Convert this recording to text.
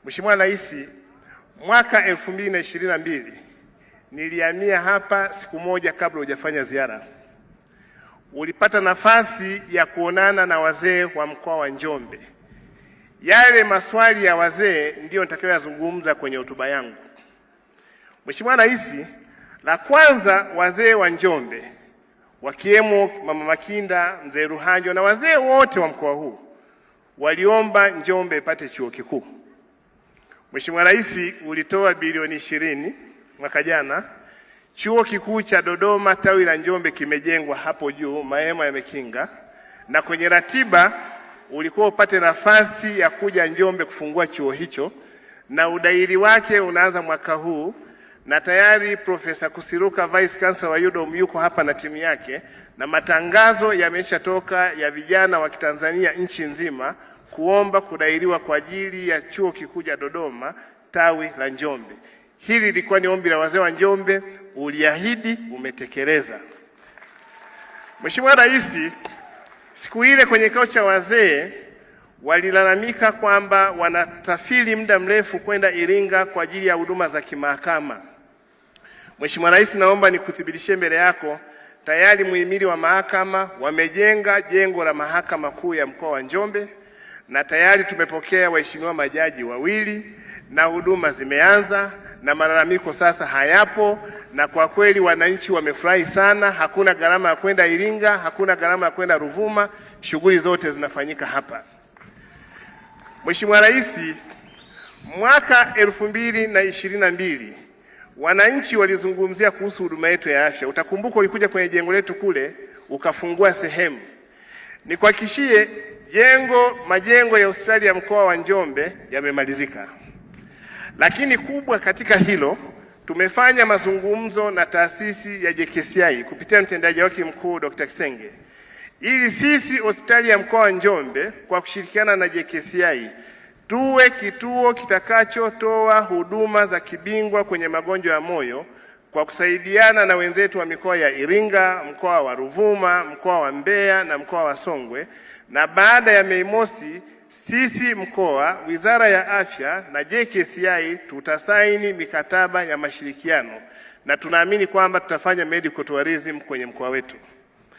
Mheshimiwa Rais, mwaka 2022 nilihamia hapa siku moja kabla hujafanya ziara. Ulipata nafasi ya kuonana na wazee wa mkoa wa Njombe. Yale maswali ya wazee ndiyo nitakayozungumza kwenye hotuba yangu. Mheshimiwa Rais, la kwanza, wazee wa Njombe wakiwemo Mama Makinda, Mzee Ruhanjo na wazee wote wa mkoa huu waliomba Njombe ipate chuo kikuu. Mheshimiwa Rais, ulitoa bilioni 20 mwaka jana. Chuo kikuu cha Dodoma tawi la Njombe kimejengwa hapo juu, mahema yamekinga, na kwenye ratiba ulikuwa upate nafasi ya kuja Njombe kufungua chuo hicho, na udahili wake unaanza mwaka huu, na tayari Profesa Kusiluka Vice Chancellor wa UDOM yuko hapa na timu yake, na matangazo yameshatoka ya vijana wa Kitanzania nchi nzima kuomba kudahiliwa kwa ajili ya chuo kikuu cha Dodoma tawi la Njombe. Hili lilikuwa ni ombi la wazee wa Njombe, uliahidi, umetekeleza. Mheshimiwa Rais, siku ile kwenye kikao cha wazee walilalamika kwamba wanasafiri muda mrefu kwenda Iringa kwa ajili ya huduma za kimahakama. Mheshimiwa Rais, naomba nikuthibitishie mbele yako, tayari muhimili wa mahakama wamejenga jengo la mahakama kuu ya mkoa wa Njombe, na tayari tumepokea waheshimiwa majaji wawili na huduma zimeanza na malalamiko sasa hayapo, na kwa kweli wananchi wamefurahi sana. Hakuna gharama ya kwenda Iringa, hakuna gharama ya kwenda Ruvuma, shughuli zote zinafanyika hapa. Mheshimiwa Rais, mwaka 2022 wananchi walizungumzia kuhusu huduma yetu ya afya. Utakumbuka ulikuja kwenye jengo letu kule ukafungua sehemu. Nikuhakikishie majengo ya hospitali ya mkoa wa Njombe yamemalizika. Lakini kubwa katika hilo, tumefanya mazungumzo na taasisi ya JKCI kupitia mtendaji wake mkuu Dr. Kisenge, ili sisi hospitali ya mkoa wa Njombe kwa kushirikiana na JKCI tuwe kituo kitakachotoa huduma za kibingwa kwenye magonjwa ya moyo kwa kusaidiana na wenzetu wa mikoa ya Iringa, mkoa wa Ruvuma, mkoa wa Mbeya na mkoa wa Songwe. Na baada ya Mei Mosi, sisi mkoa, Wizara ya Afya na JKCI tutasaini mikataba ya mashirikiano, na tunaamini kwamba tutafanya medical tourism kwenye mkoa wetu.